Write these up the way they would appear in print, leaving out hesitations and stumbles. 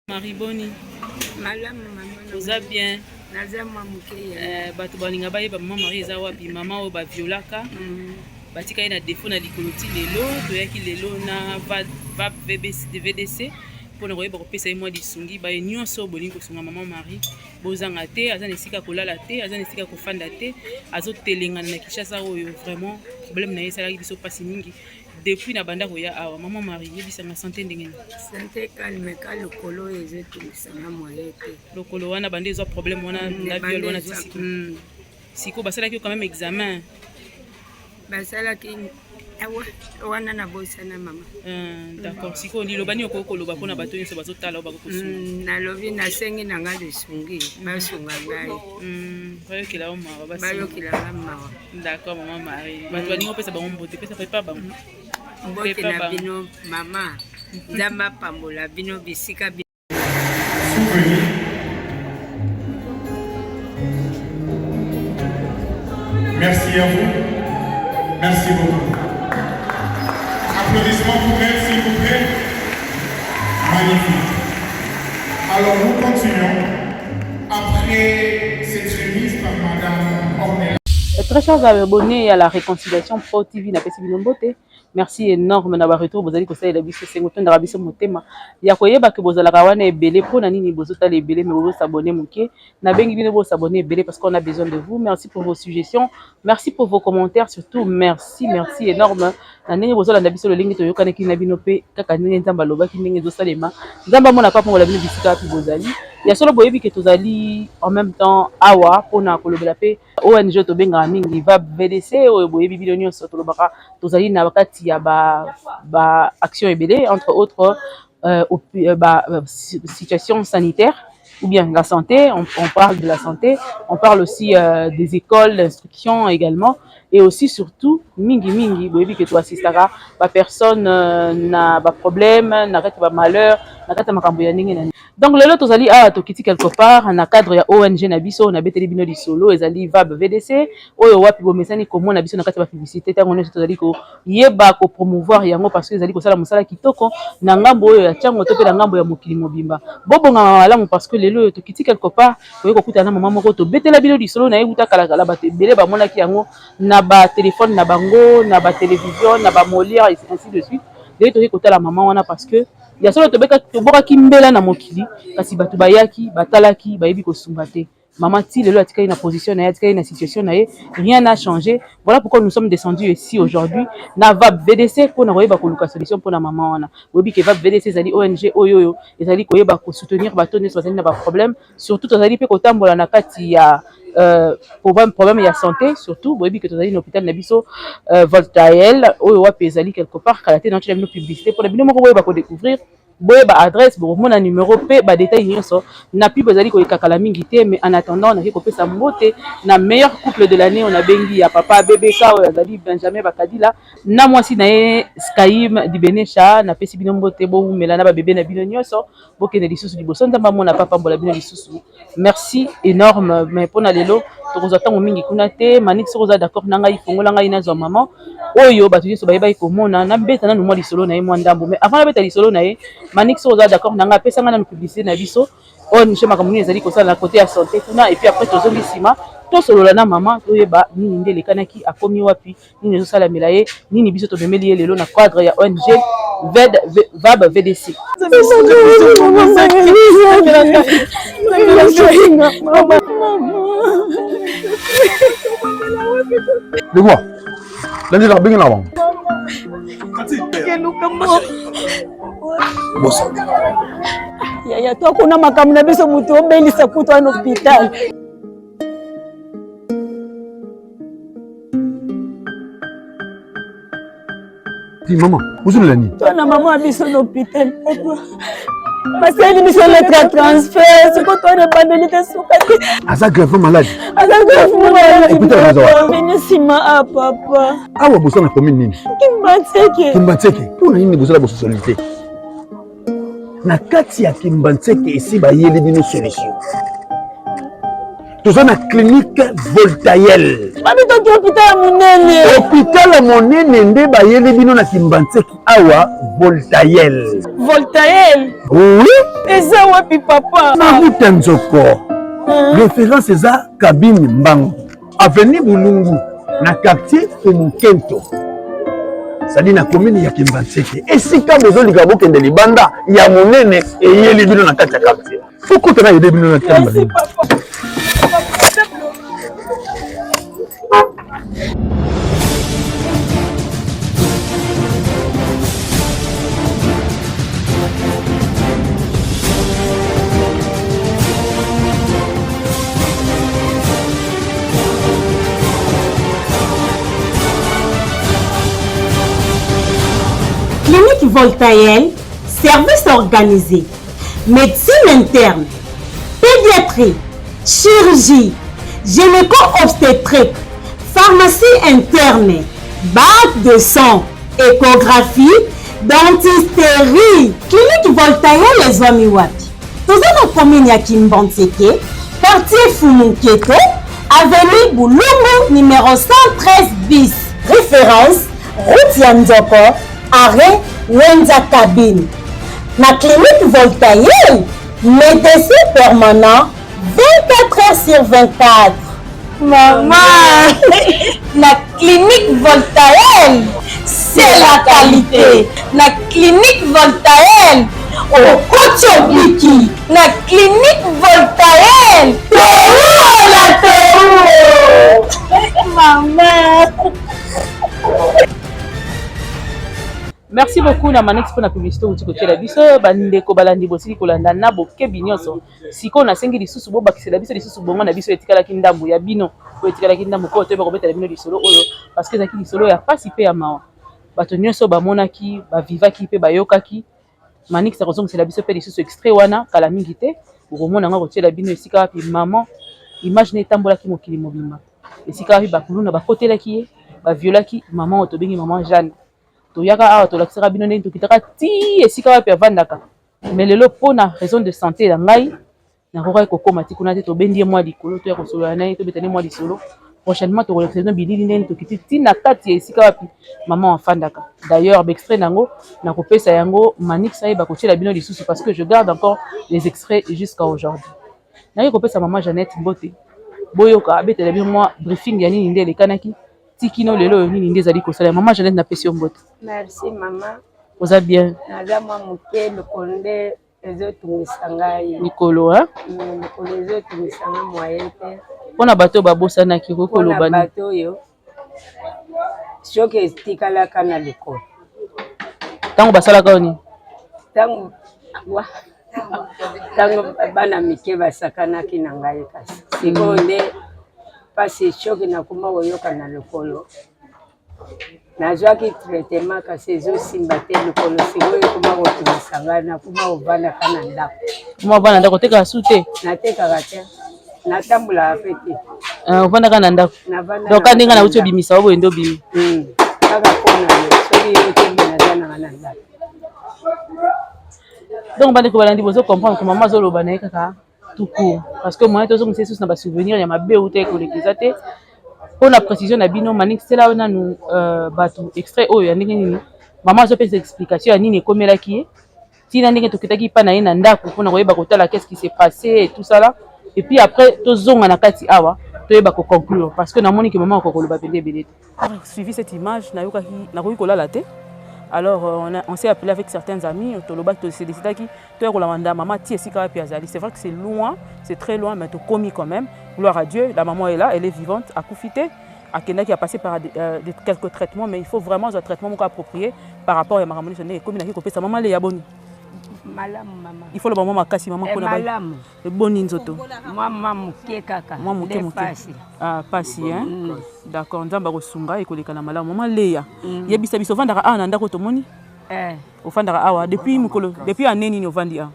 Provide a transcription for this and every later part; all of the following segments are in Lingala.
Marie Boni. Madame maman. Vous allez bien? Nazama mukeya. Bato balinga baye ba maman Marie eza wapi maman o ba violaka. Batika ina défaut na likoloti lelo toyaki lelo na va VDC pour ne koyeba kopesa ye mwa lisungi baye nyonso bolingi kosunga maman Marie bozanga te aza na esika kolala te aza na esika kofanda te azotelengana na Kinshasa oyo vraiment problème na ye esalaki biso mpasi mingi depuis na banda koya awa maman Marie yebisanga santé ndenge nini? Santé calme ka lokolo ezotulisanga moye te lokolo wana bande ezwa problème wana na viol wana tisiko siko basalaki quand même examen basalaki wana na bosana mama. D'accord siko lilobani okoloba mpona bato nyonso bazotala bakokosunga nalobi nasengi na nga lisungi basunga ngai bayokela o mawa bayokelanga mawa. D'accord maman Marie bato balingi opesa bango mbote pesa pepa bango mbote na bino mama nzambe apambola bino bisika bino. Merci à vous. Merci beaucoup. Applaudissements pour elle, s'il vous plaît. Magnifique. Alors nous continuons après cette remise par Madame Ornella. Très chers abonnés à la Réconciliation Pro TV na pesi binombote. Merci énorme na ba retour bozali ko salela biso sengoto na biso motema ya koyeba ke bozala kawana ebele po na nini bozota les ebele mais vous s'abonner muke na bengi bino bo s'abonner ebele parce qu'on a besoin de vous. Merci pour vos suggestions, merci pour vos commentaires, surtout merci énorme na nini bozola na biso le lingi to yokana ki na bino pe kaka nini nzamba loba ki nini zo salema nzamba mona pa pour la bino bisika pi bozali ya solo boyebi ke tozali en même temps awa pona kolobela pe ONG to benga mingi va VDC o boyebi bino nyonso to lobaka tozali na bakati ya ba action ebele entre autres situation sanitaire ou bien la santé, on parle de la santé, on parle aussi des écoles d'instruction également et aussi surtout mingi boyebi que tu assistera ba personne na ba problème na kati ba malheur na kati makambo ya ndenge na. Donc lelo tozali tokiti quelque part na cadre ya ONG na biso na beteli bino lisolo ezali VAB VDC oyo wapi bomesani komona biso na kati ba publicité tango nyonso tozali ko yeba ko promouvoir yango parce que ezali ko sala musala kitoko na ngambo oyo ya chango to pe na ngambo ya mokili mobimba bobonga malamu parce que lelo tokiti quelque part koyeko kutana mama moko to betela bino lisolo na yebuta kala bato ebele bamona ki yango na ba téléphone na bango na ba télévision na ba molière et ainsi de suite lelo toki kotala mama wana parce que ya solo tobeka toboka kimbela na mokili kasi bato bayaki batalaki bayebi kosumba te maman ti lelo atikali na position na ye atikali na situation na ye rien n'a changé. Voilà pourquoi nous sommes descendus ici aujourd'hui na VAB VDC pour na koyeba koluka solution pour na maman wana boyebi ke VAB VDC ezali ONG oyo ezali koyeba ko soutenir bato nyonso bazali na ba problème surtout tozali pe kotambola na kati ya problème ya santé surtout boyebi que tozali na hôpital na biso Voltaïel oyo wapi ezali quelque part kala te na bino publicité pour na bino moko boyeba ko découvrir boyeba adresse bomona numéro pe ba détail nyonso na pi bazali ko ekakala mingi te mais en attendant na ko pesa mbote na meilleur couple de l'année on a bengi ya papa bébé ka oyo azali Benjamin Bakadila na mwasi na ye Skaim di Benesha na pesi bino mbote bo mela na ba bébé na bino nyonso bokene lisusu liboso nzamba mona papa mbola bino lisusu. Merci énorme mais pona lelo tokozatanga mingi kuna te manix roza d'accord na ngai fongola ngai na zo maman oyo bato nyonso bayeba ikomona na beta na mwa lisolo na ye mwa ndambo mais avant na beta lisolo na ye manix roza d'accord na ngai pesa nga na publicité na biso on chez makamuni ezali kosala na côté ya santé kuna et puis après tozongi sima to solola na maman toyeba nini ndele kanaki akomi wapi nini ezosala mela ye nini biso tobemeli ye lelo na cadre ya ONG VAB VDC. De quoi? Lundi la bingi nawang. Bosa. Ya to kuna makamu na biso mutu obelisa kutwa na hospital. Dis maman, où est Lani? Toi na maman biso na hospital. Parce que biso le transfert, c'est quoi toi na bandelite sukati. Asa grave malade. Asa grave malade. Hospital razawa. Bene sima papa. Awa bosa na commune nini? Kimbanseke. Pona nini bosa la bosa solité? Na kati ya Kimbanseke esi bayeli bino solution. Toza na clinique Voltaïel. Babi to hôpital monene. Hôpital monene nde bayeli bino na Kimbanseke awa Voltaïel. Voltaïel. Oui. Eza wapi papa? Maruta Nzoko. Référence eza Cabine Mbango. Avenue Bulungu na quartier Fumukento. Sadi na commune ya Kimbantseke. Esika bozolika bokende libanda ya monene eyeli bino na kati ya quartier. Fukuta na yede bino na tamba. Merci papa. Clinique Voltaïel, service organisé, médecine interne, pédiatrie, chirurgie, gynéco-obstétrique, pharmacie interne, banque de sang, échographie, dentisterie. Clinique Voltaïel les hommes wapi. Nous avons commune à Kimbantseke, quartier Fumuketo, avenue Boulungu, numéro 113 bis. Référence, route Yanzoko, arrêt Wenza Cabine. La clinique Voltaïel, médecin permanent 24 heures sur 24. Maman, la clinique Voltaïel, c'est la qualité. La clinique Voltaïel, au Kochobiki. La clinique Voltaïel, la maman. Merci beaucoup na Manex pour la publicité ou côté la biso bande ko balandi bosili ko landa na boke binyoso siko na sengi lisusu bo bakise la biso lisusu bongo na biso etikala kindambu ya bino ko etikala kindambu ko to ba ko betela bino lisolo oyo parce que zaki lisolo ya pasi pe ya mawa bato nyonso ba monaki ba vivaki pe ba yokaki Manex a raison que c'est la biso pe lisusu extrait wana kala mingi te ko mona nga ko tiela bino esika pe maman imagine tambola ki mokili mobimba esika ba kuluna ba kotela ki ba violaki maman otobengi maman Jeanne toyaka awa tolakisaka bino ndenge tokitaka ti esika wapi avandaka mais lelo mpona raison de santé na ngai nakokai kokóma ti kuna te tobendi ye mwa likolo toya kosolola na ye tobetani mwa lisolo prochainement tokolakisa bino bilili ndenge tokiti ti na kati ya esika wapi mama afandaka d'ailleurs baextrait nango nakopesa yango Manix ayeba kotiela bino lisusu parce que je garde encore les extraits jusqu'à aujourd'hui naye kopesa mama Jeannette Mbote boyoka abetela bino mwa briefing ya nini nde elekanaki tikino lelo oyo nini nde ezali kosala mama Jeannette napesi yo mbote. Merci mama. Oza bien. Naza mwa moke lokolo nde ezotungisa ngai. Likolo hein? Lokolo ezotungisa nga moye te. Mpona bato babosanaki kokoloba mpona bato oyo soki etikalaka na likolo. Ntango basalaka oni? Ntango bana mike basakanaki na ngai kasi. Sikoyo nde pasi shoki nakuma koyoka na lokolo nazwaki traitement kasi ezosimba te lokolo sikoyo ekoma kotungisa ngai nakuma kovandaka na ndako. Kuma ovanda ndako otekaka su te? Natekaka te natambolaka pe te. Ovandaka na ndako? Donc ndenge nauti obimisa oboye nde obimi? Kaka mpona yo soki yotembi naza nanga na ndako. Donc bandeko balandi bozo comprendre que mama azoloba na ye kaka tout court parce que moi tozongisa lisusu na basouvenir ya mabe uta ekolekisa te mpona précision na bino Manix tela nanu bato extrait oyo ya ndenge nini mama azopesa explication ya nini ekomelaki ye ntina ndenge tokitaki mpa na ye na ndako mpona koyeba kotala qu'est-ce qui s'est passé et tout ça là et puis après tozonga na kati awa toyeba koconclure parce que namoni ke mama okokoloba pende ebele te. Suivi cette image nakoki kolala te. Alors on s'est appelé avec certains amis, c'est décidé qui maman c'est vrai que c'est loin, c'est très loin, mais tu commis quand même. Gloire à Dieu, la maman est là, elle est vivante, à Koufité, à Kenda qui a passé par quelques traitements, mais il faut vraiment un traitement approprié par rapport à ma maman. Comme il a coupé sa maman, elle est bonne. Malamu maman. Il faut le maman kasi maman pour malamu. Le bon inzoto. Maman muke kaka. Maman muke muke. Ah pasi hein. D'accord, nzamba ko sunga e koleka na malamu maman leya. Yebisa biso vandaka a na ndako tomoni? Ofandaka awa depuis mukolo, depuis aneni ni ovandi a.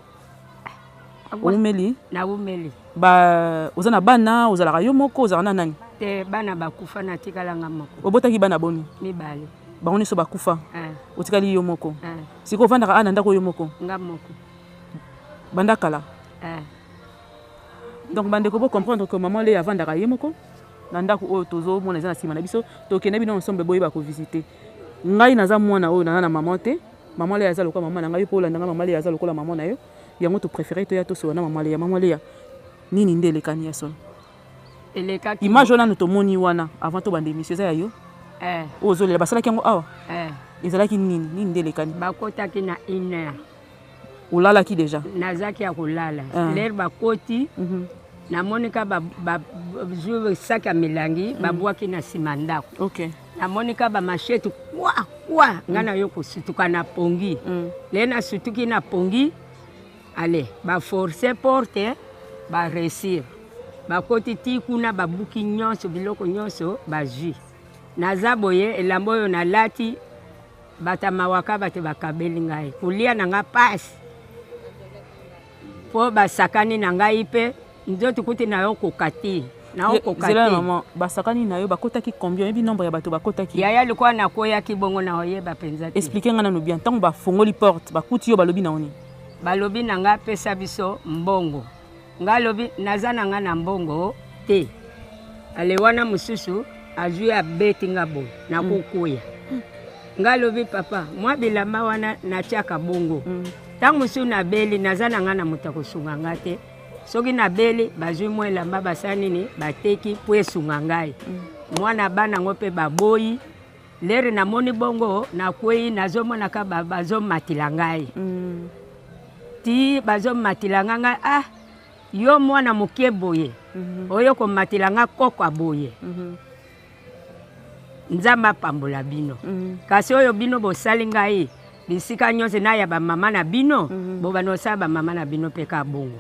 Umeli? Na umeli. Ba ozana bana, ozala yo moko, ozana nani? Te bana bakufa na tikala nga moko. Obotaki bana boni? Mibale. Bango so bakufa. Otikali yo moko. Siko vandaka ana ndako yo moko. Nga moko. Bandakala. Donc bande ko comprendre que maman le avandaka ye moko. Na ndako oyo tozo mona na sima na biso, to kena bino ensemble boye ba ko visiter. Ngai naza mwana oyo na maman te. Maman le azalo ko maman na ngai po la ndanga maman le azalo ko la maman na yo. yango to préféré to ya to sona mama Léa nini nde elekani ya solo image wana no tomoni wana avant to bande émission za yo ozolela basalaki yango awa ezalaki nini nde elekani bakotaki na 1 heure olalaki déjà nazaki ya kolala lere bakoti namonika bazwi saki ya milangi babwaki na nsima ndako okay. namonika bamashete kwa nga na yo kosutuka na pongi le nasutuki na pongi ale baforce porte baresir bakoti ti kuna babuki nyonso biloko nyonso bazwi naza boye elamba oyo nalati batamawaka bato bakabeli ngai kolia na nga pasi po basakani na ngai mpe nzoto kuti na yo kokati zela maman basakani na yo bakotaki combien yebi nombre ya bato bakotaki yaya likuwa nakoyaki bongo na oyeba mpenza te explique nga nano bien ntango bafongoli porte bakuti yo balobi na oni balobi na nga pesa biso mbongo nga lobi naza na nga na mbongo te ale wana mosusu azwi abeti nga boye nakokoya nga lobi papa mwa bilamba wana natiaka bongo ntango mosusu nabeli naza na nga na moto akosunga nga te soki nabeli bazwi mwa elamba basala nini bateki po esunga ngai mwana bana ngo mpe baboyi lere namoni bongo nakwei nazomonaka bazomatila ngai ti bazomatila ngai yo mwana moke boye oyo komatila nga koko aboye nzambe apambola bino kasi oyo bino bosali ngai bisika nyonso na ya bamama na bino bobana osala bamama na bino mpe ka bongo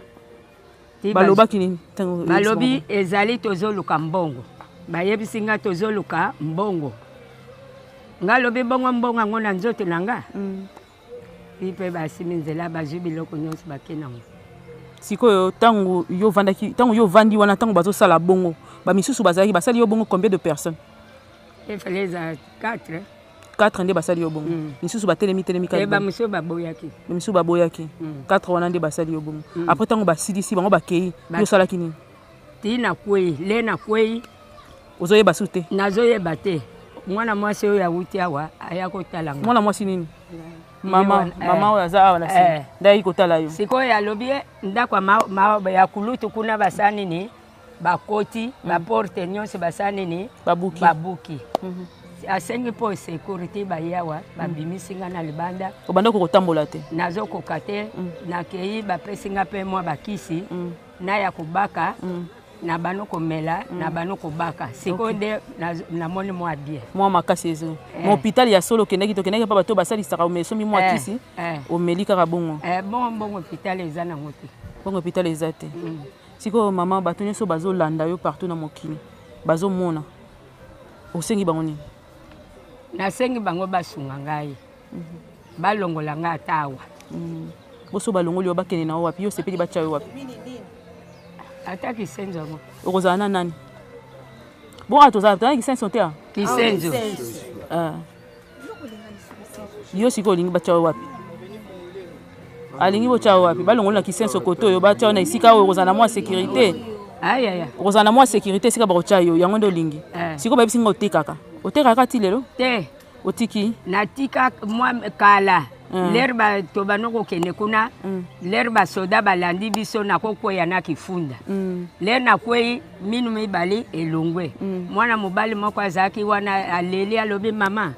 balobaki nini balobi ezali tozoluka mbongo bayebisi nga tozoluka mbongo nga lobi bongo mbongo yango na nzoto na nga mpe basimi nzela bazwi biloko nyonso bake nango sikoyo ntango yo vandi wana ntango bazosala bongo bamisusu bazalaki basali yo bongo combien de personnes efale eza 4 nde basali yo bongo misusu batelemi bamisusu baboyaki misusu baboyaki 4 wana nde basali yo bongo après ntango basilisi bango bakei yo osalaki nini ti nakwei le nakwei ozoyeba su te nazoyeba te mwana mwasi oyo awuti awa aya kotala nga mwana mwasi nini mama oyo aza awa na nsima nde ayi kotala yo sikoyo alobi ndako ya kulutu kuna basala nini bakoti baporte nyonso basala nini babuki asengi po sécurité bayawa babimisi nga na libanda obanda kokotambola te nazokoka te nakei bapesi nga mpe mwa bakisi na ya kobaka na bano komela na bano kobaka sikoyo nde namoni mwa bien mwa makasi ezo na hôpital ya solo okendaki mpa bato basalisaka omesomi mwa kisi omeli kaka bongo bongo hôpital eza nango te bongo hôpital eza te sikoyo mama bato nyonso bazolanda yo partout na mokili bazomona osengi bango nini nasengi bango basunga ngai balongola ngai ata awa boso balongoli yo bakende na yo wapi yo sepeli batya yo wapi ata kisenzo yango okozala na nani bonga tozala kisenzo te kisenzo yo sikoyo olingi batya yo wapi alingi botya yo wapi balongoli na kisenzo koto oyo batya yo na esika oyo okozala na mwa sécurité okozala na mwa sécurité esika bakotya yo yango nde olingi sikoyo bayebisi nga otekaka otekaka ti lelo te otiki natika mwa kala lere bato banokokende kuna lere basoda balandi biso nakokwea na kifunda lere nakwei minu mibali elongwe mwana mobali moko azalaki wana aleli alobi mama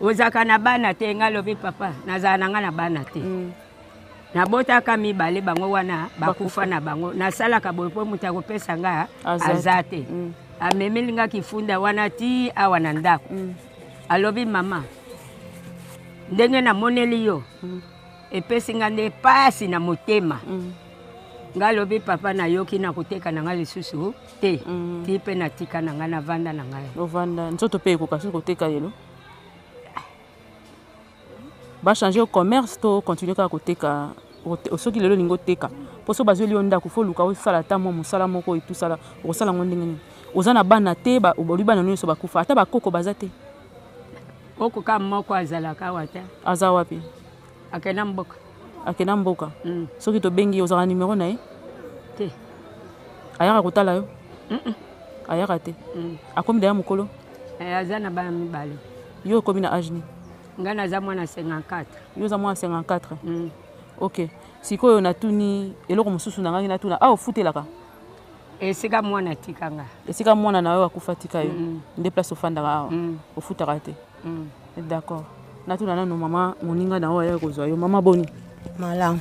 ozalaka na bana te nga alobi papa nazala na nga na bana te nabotaka mibale bango wana bakufa na bango nasalaka boye mpo moto akopesa nga aza te amemeli nga kifunda wana ti awa na ndako alobi mama ndenge namoneli yo epesi nga nde pasi na motema nga alobi papa nayoki na koteka na nga lisusu te ti mpe natika na nga na vanda na ngai ovanda nzoto mpe ekoka soki koteka lelo bachange commerce to continue kaka koteka soki lelo olingi oteka mpo so bazweli yo ndako fo luka osala ata mwa mosala moko etusala okosala ngo ndenge nini oza na bana te olobi bana nyonso bakufa ata bakoko baza te koko ka moko azalaka awa te aza wapi akenda mboka soki tobengi ozala numero na ye te ayaka kotala yo ayaka te akomi deya mokolo aza na bana mibale yo okomi na age nini nga naza mwana 54 yo oza mwana 54 ok sikoyo natuni eloko mosusu na ngai natuna a ofutelaka esika mwana tikanga esika mwana na yo akufa tika yo nde place ofandaka awa ofutaka te d'accord natuna nano mama moninga na oyo kozwa yo mama boni malamu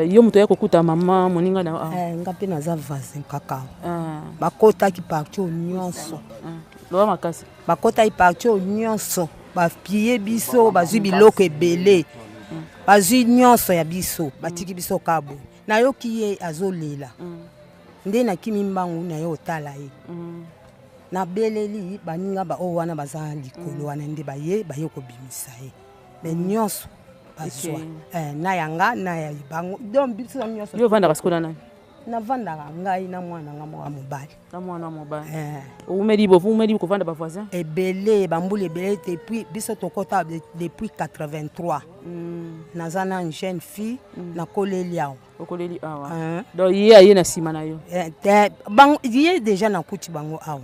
yo moto ya kokuta mama moninga na awa nga mpe naza voisin kaka bakotaki parti oyo nyonso loba makasi bakotaki parti oyo nyonso bapie biso bazwi biloko ebele bazwi nyonso ya biso batiki biso kabo nayoki ye azolela nde nakimi mbangu na ye otala ye nabeleli baninga baoyo wana baza likolo wana nde baye kobimisa ye me nyonso bazwa na yanga na ya libango donc biso nyonso yo vandaka sikola nani navandaka ngai na mwana nga mwa mobali na mwana mobali umeli kovanda bavoisin ebele bambula ebele depuis biso tokota depuis 83 naza na jeune fille nakoleli awa okoleli awa donc ye aye na nsima na yo ye déjà nakuti bango awa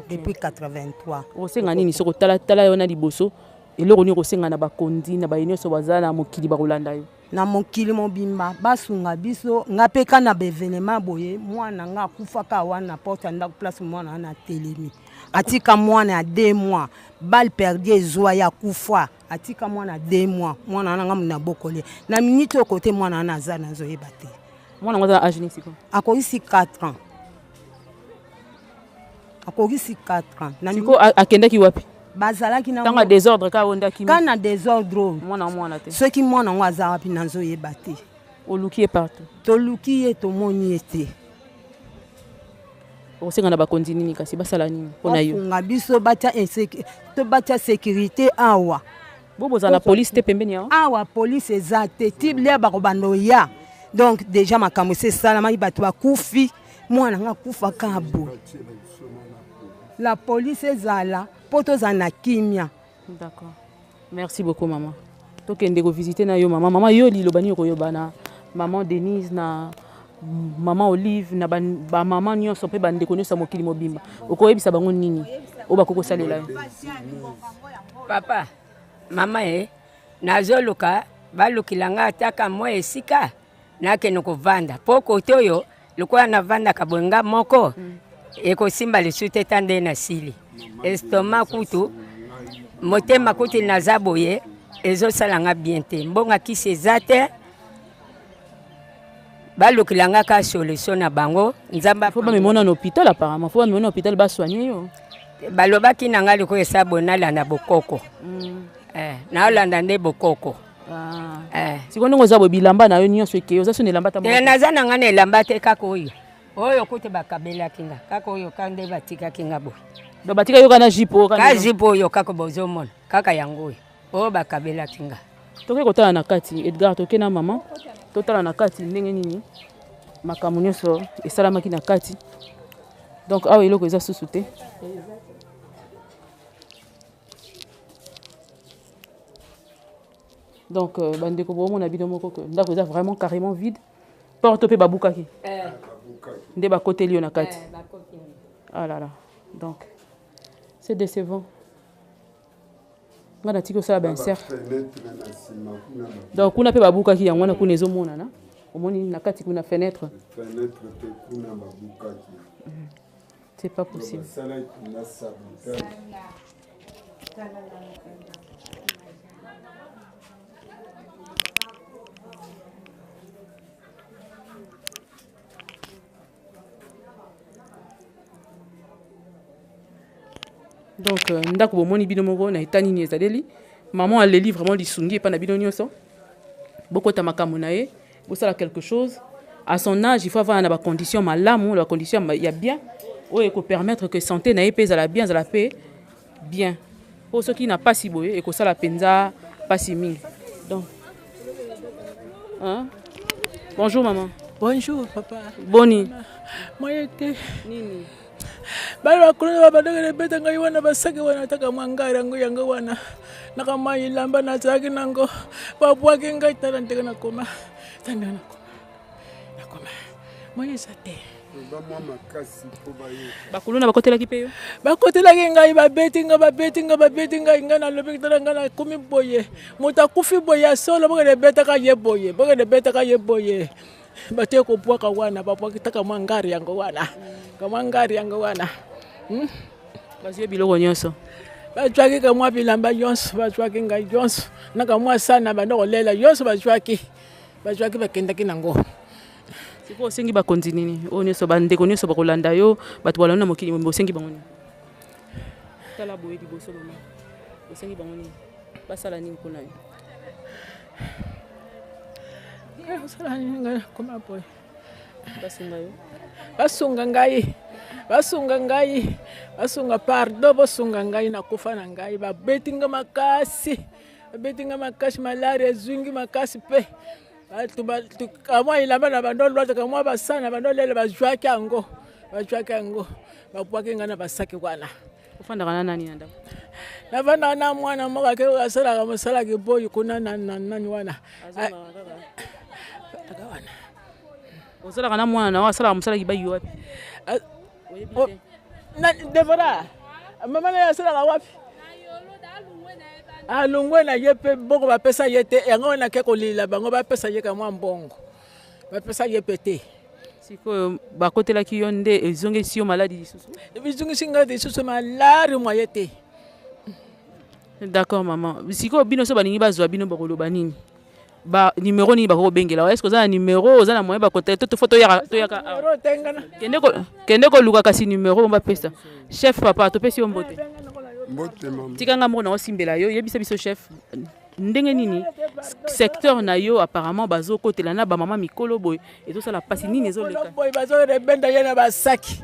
depuis 83 osenga nini soko tala yo na liboso eloko nini kosenga na bakondi na baye nyonso baza na mokili bakolanda yo na mokili mobimba basunga biso nga mpe ka na bevenema boye mwana nga akufaka wana porte ya ndako place mwana wana atelemi atika mwana ya 2 mois bal perdi ezwa ya kufa atika mwana 2 mois mwana wana nga muna bokole na minute okote mwana wana aza nazoyeba te mwana ngaza age ni siko akokisi 4 ans akokisi 4 ans siko akendaki wapi bazalaki na tanga désordre ka ondaki kana désordre mwana te soki mwana ngo aza wapi nazoyeba te oluki ye partout toluki ye tomoni ye te osenga na bakondi nini kasi basala nini mpona yo bafunga biso batya sécurité awa boboza na police te pembeni yao awa police eza te tiblia bakobanda oya donc déjà makambo esalamaki bato bakufi mwana nga akufa kabo la police ezala po tozala na kimia. D'accord, merci beaucoup maman. Tokende ko visiter na yo mama yo liloba ni koyoba na maman Denise na maman Olive na ba maman nyonso pe bande konyo sa mokili mobimba okoyebisa bango nini obakoko salela yo papa mama nazoluka balukilanga ataka mo esika nakende kovanda po kote oyo lokola navanda kabwenga moko ekosimba lisusu tande na sili estoma kutu motema kuti naza boye ezosalanga bien te mbonga kisi eza te balukilanga ka solution na bango nzamba faut bamemona na hôpital apparemment faut bamemona na hôpital basoigner yo balobaki nanga liko esabo nalanda bokoko naolanda nde bokoko sikoyo ndenge oza boye bilamba na yo nyonso eke oza so na elamba naza na nga na elamba te kaka oyo kuti bakabelaki nga kaka oyo ka nde batikaki nga boye donc batika yo kana jipo ka jipo oyo kaka bozomona kaka yango oyo bakabelaki nga toke kotala na kati Edgar toke na mama totala na kati ndenge nini makambo nyonso esalamaki na kati donc awa eloko eza susu te donc bandeko bomona bino moko ke ndako eza vraiment carrément vide porte pe babukaki nde bakoteli yo na kati ah là là donc c'est décevant nga natiki osala bainsert donc kuna pe babukaki yango wana kuna ezomonana omoni na kati kuna fenêtre c'est pas possible donc ndako bomoni bino moko na etani ni ezaleli maman aleli vraiment lisungi epa na bino nyonso bokota makambo na ye bosala quelque chose à son âge il faut avoir na bacondition malamu la condition ya bien oyo ekopermettre que santé na ye mpe ezala bien ezala mpe bien po soki na pasi boye ekosala mpenza pasi mingi donc bonjour maman. Bonjour papa. Boni Moye te nini bali bakuluna babadogele beta ngai wana basake wana taka mwangara ngo yanga wana nakamayi lamba na zaki nango babwake ngai tala ndeka nakoma tanda nakoma moye sate Bakuluna bakotelaki pe yo? Bakotelaki ngai babeti ngai ngai na lobi tala ngai na kumi boye. Moto akufi boye solo bokende betaka ye boye. Bate ko pwaka wana bapwakitaka mwangari yango wana. Kamwangari yango wana. Bazie biloko nyonso. Bajwaki ka mwa bilamba yonso bajwaki ngai yonso. Naka mwa sana bandoko lela yonso bajwaki bakendaki nango. Siko osengi bakonzi nini? O nyonso bandeko nyonso bakolanda yo bato balona mokili osengi bango nini? Tala boye liboso bama. Osengi bango nini? Basala nini mpona yo? Basala nini ngai koma boye. Basunga yo? Basunga ngai. Basunga pardon basunga ngai na kufa na ngai babetinga makasi. Babetinga makasi malaria zwingi makasi pe. Kamwa ilamba na bandolo lwata kamwa basana bandolo lele bajwaki yango bapwaki ngana basaki wana Ufandaka na nani nanda? Navanda na mwana mmoja ke asala musala kiboyi kuna nani wana wana Osala kana mwana na wasala musala kibayi wapi? Na Devora mama na asala wapi? Alungwe na yepe boko bapesa yete yango na ke kolila bango bapesa ye kamwa mbongo bapesa yepete siko bakotelaki yo nde ezongesi yo maladi lisusu bizongisi nga lisusu malari mwa yete. D'accord maman, siko bino so baningi bazwa bino bakoloba nini ba numéro nini bako bengela est-ce que za numéro za na moyen bakote to photo ya kende ko luka kasi numéro on ba pesa chef papa to pesi yo mbote tikanga moko na osimbela yo yebisa biso chef ndenge nini secteur na yo apparemment bazo kotela na ba mama mikolo boy ezo sala pasi nini ezo leka boy bazo de benda yena basaki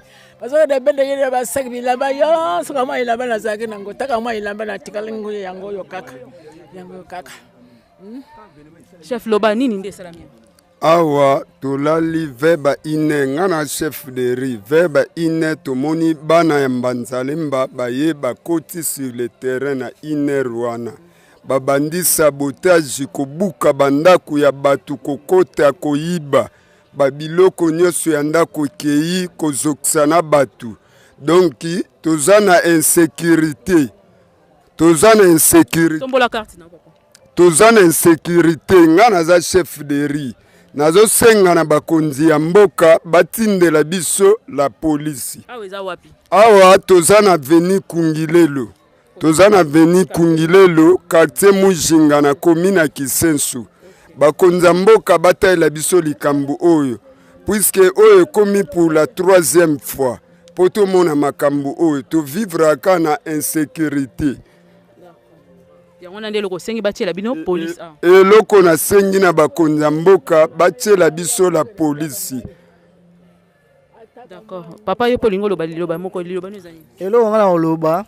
bilamba yo soka mwa ilamba na zaki nango taka mwa ilamba na tikalingo yango yo kaka chef loba nini nde sala mia awa tolali veba ine ngana chef de riz veba ine tomoni bana ya Mbanzalemba baye bakoti sur le terrain na ine Rwana babandi sabotage kobuka bandako ya batu kokota koyiba babiloko nyonso ya ndako kei kozokisa na batu donc tozana insécurité tombola carte na papa tozana insécurité ngana za chef de riz nazo senga na bakonzi ya mboka batindela biso la polisi. Awa tozana veni Kungilelo quartier Mujinga na commune ya Kisensu. Bakonzi ya mboka bataela biso likambo oyo puisque oyo komi pour la 3e fois poto mona makambo oyo to vivre aka na insécurité. Police eloko na sengi na bakonzi ya mboka batiela biso la polisi. D'accord. Papa yo polingo loba liloba moko liloba nozani. Eloko ngala oloba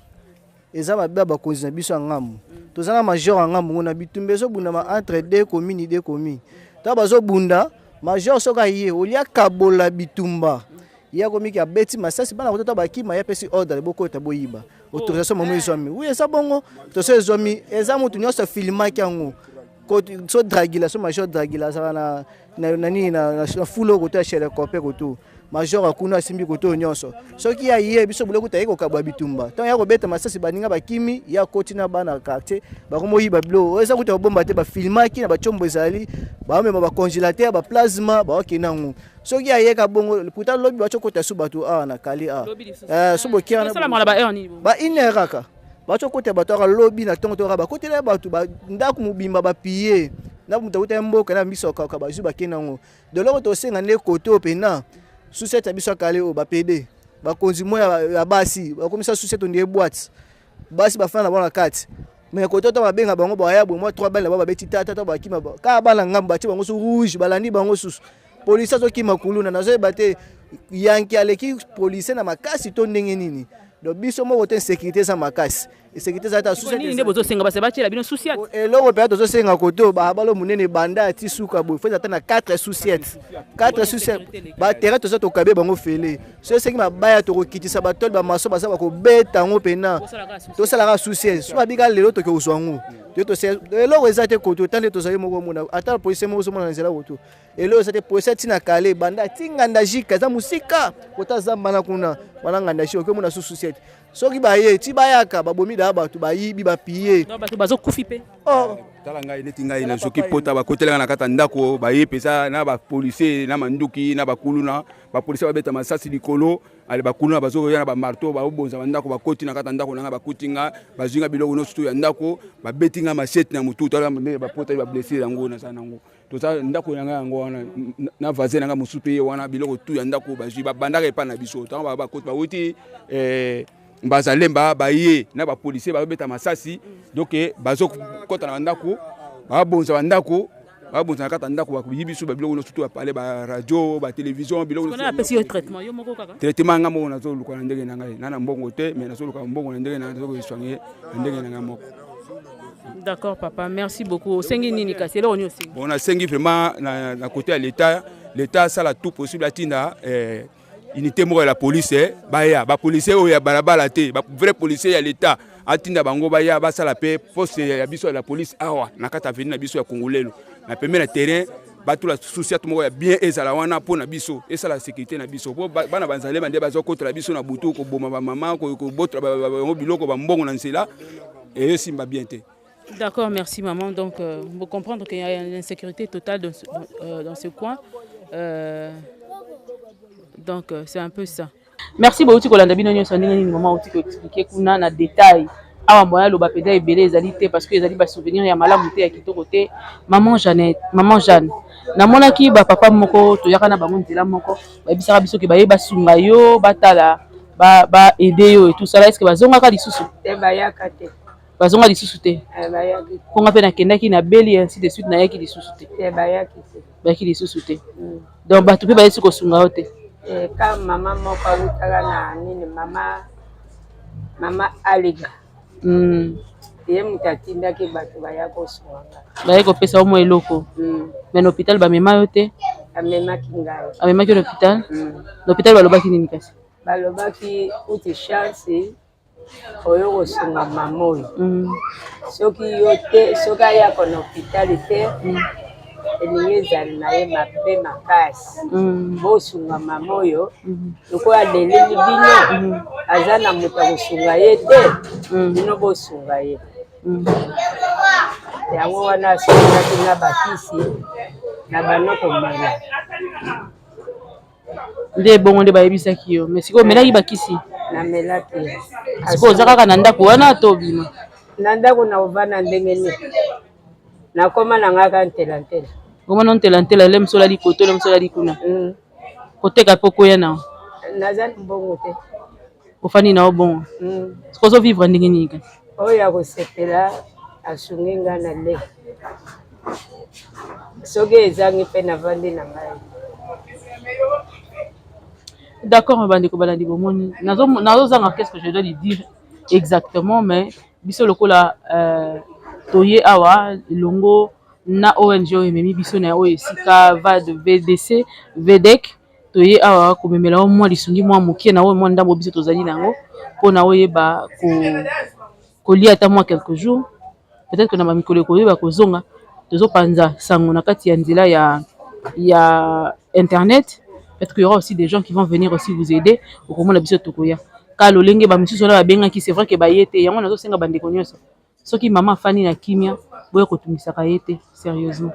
eza babia bakonzi na biso ngamu. Tozana major ngamu na bitumbe so bunda ma entre deux communes. Ta bazo bunda major soka ye olia kabola bitumba. Ya komiki abeti masasi bana kotota bakima ya pesi order boko taboyiba. Autorisation mamu ezomi. Oui, eza bongo. To so ezomi, eza mutu nyoso filma kyango. Ko so dragila so major dragila za na fulo koto chere kopé koto. Major akuna simbi koto nyoso. Soki ya ye biso buloko tayi ko kabwa bitumba. Tant ya ko beta masasi baninga bakimi ya kotina bana quartier bakomoyiba blo. Eza kuta bomba te ba filma ki na ba chombo ezali ba mema ba congélateur ba plasma ba okinango. Soki ya ye ka bongo puta lobi ba chokota subatu na kali subo kiana ba ineraka ba chokota bato ka lobi na tongo to ba kotela bato ba ndaku mubimba ba piye na mutakuta mboka na miso ka ba zuba kinango de loko to senga ne koto pena suseta biso kale o ba pede ba konzimo ya basi ba komisa suseta ndiye boîte basi ba fana bona kati mais koto to ba benga bango ba ya bo mo 3 bala ba beti tata to ba kima ba ka bala ngamba ti bango su rouge balandi bango sus police azo kima kuluna nazo bate yanki aleki police na makasi to ndenge nini do biso mo wote sécurité sa makasi sécurité za ta souci nini bozo senga base ba tela bino souci eloko pe to senga koto ba balo munene banda ti suka bo faut attendre 4 souciettes 4 souciettes ba terrain to za to kabe bango fele so sengi ba baya to kokitisa ba tol ba maso ba sa ba ko beta ngo pena to sala ka souciettes so abika lelo to ke uswangu to se eloko ezate koto tande to zayi moko mona ata police mo zo mona nzela koto eloko ezate police tina kale banda tinganda jika za musika kota zamba na kuna bana nganda shi oke mona souciette soki baye ti bayaka babomi da bato bayibi bapiye bato bazokufi pe tala ngai neti ngai na soki pota bakotelanga na kata ndako baye pesa na bapolisier na manduki na bakuluna bapolisier babeta masasi likolo ale bakuluna bazoya na bamarto babonza bandako bakoti na kata ndako nanga bakotinga bazinga biloko nyonso ya ndako babetinga machete na mutu tala ndenge bapota bablessé yango na sana ngo to sa ndako yanga yango wana na vaze nanga musupe wana biloko tu ya ndako bazwi babandaka epa na biso tanga bakoti bawuti bazalemba baye na ba policier ba beta masasi donc bazo kota na ndako babonza ndako babonza na kata ndako bakuyibisu babilo no surtout parler ba radio ba télévision biloko on a apprécié traitement yo moko kaka traitement ngamo na zo luka ndenge na ngai na mbongo te mais na zo luka mbongo na ndenge na zo soigner ndenge na ngamo. D'accord papa, merci beaucoup. Sengi nini kasi lelo onyo sengi. On a sengi vraiment na côté à l'état ça la tout possible atinda unité moko ya la police baya ba policier oya balabala te ba vrai policier ya l'état atinda bango baya basala pe poste ya biso ya la police awa na kata avenue na biso ya Kongolelo na pembe na terrain ba tout la souci moko ya bien ezala wana po na biso esa la sécurité na biso po bana banzale bande bazo kotra biso na butu ko boma ba mama ko botra ba biloko ba mbongo na nsela et simba bien te. D'accord, merci maman. Donc vous comprendre qu'il y a une insécurité totale dans ce coin. Donc c'est un peu ça. Merci beaucoup Kolanda bino nyonso ndenge nini maman uti ko expliquer kuna na détail awa moya lo bapeda ebele ezali te parce que ezali ba souvenir ya malamu te ya kitoko te. Maman Jeannette, maman Jeanne namonaki ba papa moko toyaka na bango nzela moko babisaka biso ke baye basunga yo batala ba aider yo et tout ça là est-ce que bazongaka lisusu te bayaka te bazonga lisusu te bayaki konga pe na kendaki na beli ainsi de suite na yaki lisusu te bayaki te bayaki lisusu te donc bato pe bayesi kosunga yo te ka mama moko awutaka na nini mama Aliga ye moto atindaki bato baya kosunga baye kopesa omo eloko mais na hôpital bamema yo te amemaki ngai amemaki na hôpital na hôpital balobaki nini kasi balobaki uti chance oyo kosunga mama oyo soki yo te soki ayako na hôpital te elingi ezali na ye mabe makasi bosunga mama oyo lokola leleli bino aza na moto akosunga ye te bino bosunga ye yango wana asungaki na bakisi na bano komela nde bongo nde bayebisaki yo mais sikoyo omelaki bakisi namelaki sikoyo oza kaka na ndako wana to obima na ndako na ovanda ndenge nini nakoma na ngaka ntelantela ngoma na ntelantela le msola likoto le msola likuna koteka po koya na naza mbongo te ofani na obongo sikoyo ozovivre ndenge nini kasi oyo ya kosepela asungi nga na le soki ezangi mpe navandi na ngai. D'accord, bandeko balandi bomoni. Nazozanga qu'est-ce que je dois lui dire exactement, mais biso lokola toye awa longo na ONG ememi biso na oyo esika va de VDC VDEC toye awa komemela o mwa lisungi mwa mokie na oyo mwa ndambo biso tozali nango pona oyeba kolia ata mwa quelques jours peut-être que na mamikolo koyeba kozonga tozopanza sango na kati ya nzela ya internet. Peut-être qu'il y aura aussi des gens qui vont venir aussi vous aider au moment de biso tokoya ka lolenge ba misusu na benga ki c'est vrai que ba yete yango nazo senga bandeko nyonso soki mama fani na kimia boye kotumisaka yete sérieusement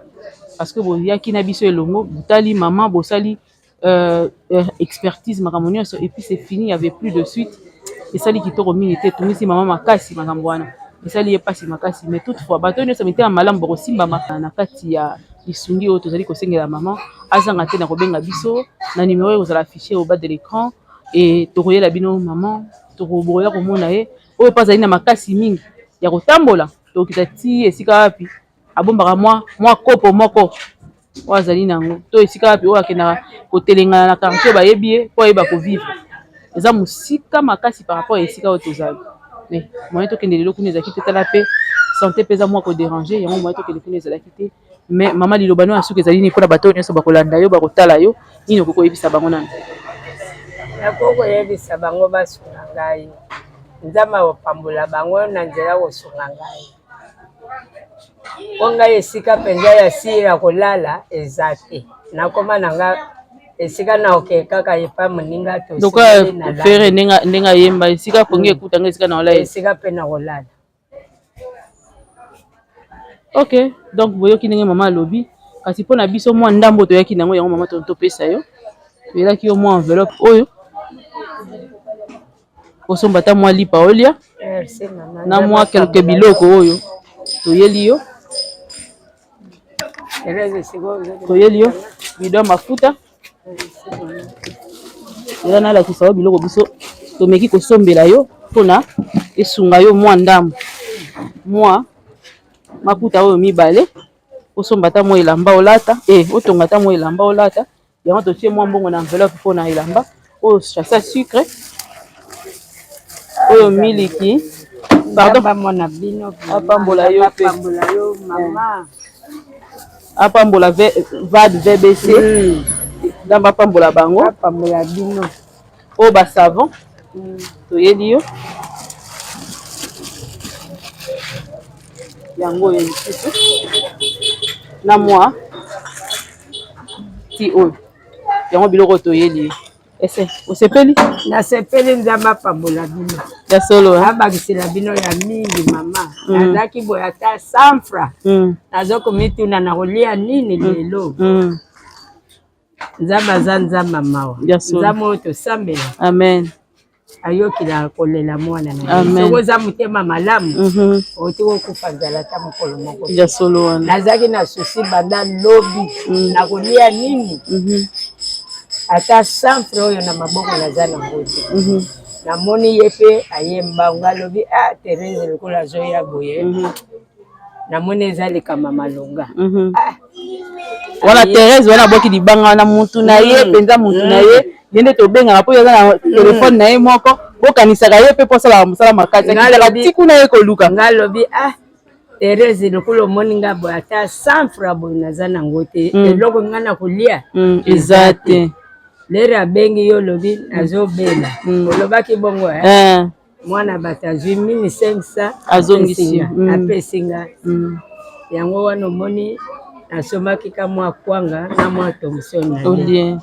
parce que boya ki na biso elongo butali mama bosali expertise makambo nyonso et puis c'est fini, il y avait plus de suite et sali kitoko mingi te tumisi mama makasi makambo wana esali epasi makasi mais toutefois bato nyonso mete malamu bokosimba na kati ya lisungi oyo tozali kosengela maman azanga te na kobenga biso na numéro oyo ozala affiché au bas de l'écran et tokoyela bino maman tokoboya komona ye oyo pa azali na makasi mingi ya kotambola tokita ti esika wapi abombaka mwa kopo moko oyo azali nango to esika wapi oyo akendaka kotelengana na quartier bayebi ye po ayeba kovivre eza mosika makasi par rapport ya esika oyo tozali mais moyen tokende lelo kuna ezalaki te tala mpe santé mpe eza mwa kodérange yango moyen tokende kuna ezalaki te mais mama liloba no ya suki ezali nini mpona bato oyo nyonso bakolanda yo bakotala yo nini okoki koyebisa bango nani nakoki koyebisa bango basunga ngai nzambe akopambola bango na nzela kosunga ngai mpo ngai esika mpenza ya sire ya kolala eza te nakoma na nga esika na oke kaka epa moninga fere ndenge ayemba esika pongi ekutanga esika na olala esika mpe na kolala. Ok, donc boyoki ndenge mama alobi kasi mpona biso mwa ndambo toyaki nango yango mama topesa yo toyelaki yo mwa enveloppe oyo osomba ta mwa lipa olia na mwa quelque biloko oyo toyeli yo bidon mafuta eza nalakisa yo biloko biso tomeki kosombela yo mpona esunga yo mwa ndambo mwa maputa oyo mibale osomba ta mwa elamba olata otonga ta mwa elamba olata yango totie mwa mbongo na enveloppe mpona elamba oyo chasse à sucre oyo miliki apambola yo pe apambola vade VBC ndamba apambola bango oyo basavon toyeli yo yango oyo lisusu na mwa ti oyo yango biloko toyeli yo ese osepeli nasepeli nzambe apambola bino ya solo abakisela bino ya mingi mama nazalaki boye ata sanfra nazokomituna na kolia nini lelo nzambe aza nzambe mawa nzambe oyo tosambela amen ayokila kolela mwana na soko oza motema malamu oti kokufa nzala ata mokolo moko nazalaki na susi banda lobi na kolia nini ata sanfra oyo na maboko naza nango te namoni ye mpe ayembango alobi Terese lokola azoya boye namoni eza likama malonga wana Terese wana aboki libanga wana mutu na ye mpenza mutu na ye ye nde tobengaka mpo aza na telefone na ye moko bokanisaka ye mpe mpo asalaka mosala makasi akitaka tiku na ye koluka nga alobi Terese lokola omoni nga boye ata sanfra boye naza nango te eloko nga na kolia eza te lere abengi yo lobi nazobela olobaki bongo mwana bato azwi 1500 azongisi apesi nga yango wana omoni nasomaki ka mwa kwanga na mwa thomson na ye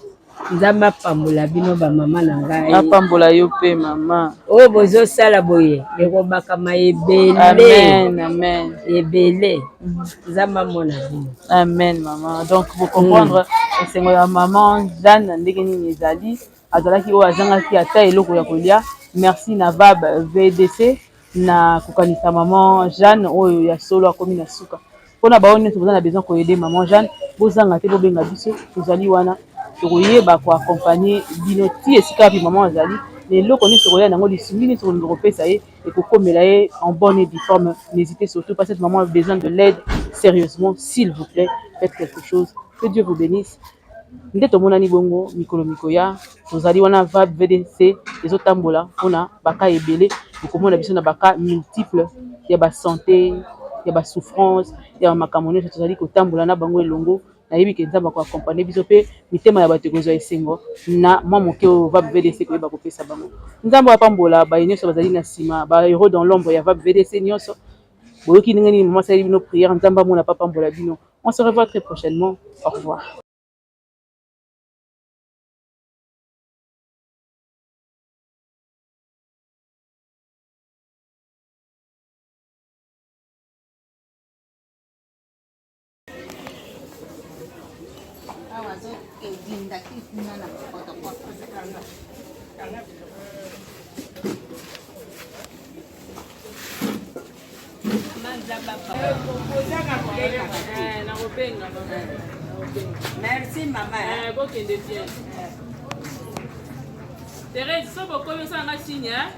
nzambe apambola bino bamama na ngai apambola yo mpe mama oyo bozosala boye ekobakama ebele nzambe amona bino amen mama donc bocomprendre esengo ya mama Jeanne ndenge nini ezali azalaki oyo azangaki ata eloko ya kolia merci na VAB VDC na kokanisa mama Jeanne oyo ya solo akomi na suka mpona bao nyonso boza na besoin koyede mama Jeanne bozanga te bobenga biso tozali wana tokoyeba koakompagne bino ti esika wapi mama azali leloko nyonso kolia nango lisungi nyonso kolinga kopesa ye ekokomela ye en bonne et due forme. N'hésitez surtout pas, cette maman a besoin de l'aide sérieusement, s'il vous plaît, faites quelque chose. Que Dieu vous bénisse. Nde tomonani bongo mikolo mikoya tozali wana VAB VDC ezotambola mpona baka ebele okomona biso na baka multiple ya basanté ya basouffrance ya makambo nyonso tozali kotambola na bango elongo nayebi ke nzambe akoakompagne biso mpe mitema ya bato ekozwa esengo na mwa moke oyo VAB VDC koyeba kopesa bango nzambe apambola baye nyonso bazali na nsima bahéros dans l'ombre ya VAB VDC nyonso boyoki ndenge nini mama asali bino prière nzambe amona papambola bino. On se revoit très prochainement. Au revoir. Merci maman. Bon qu'elle devienne. Thérèse, ça va comme ça en signe, hein?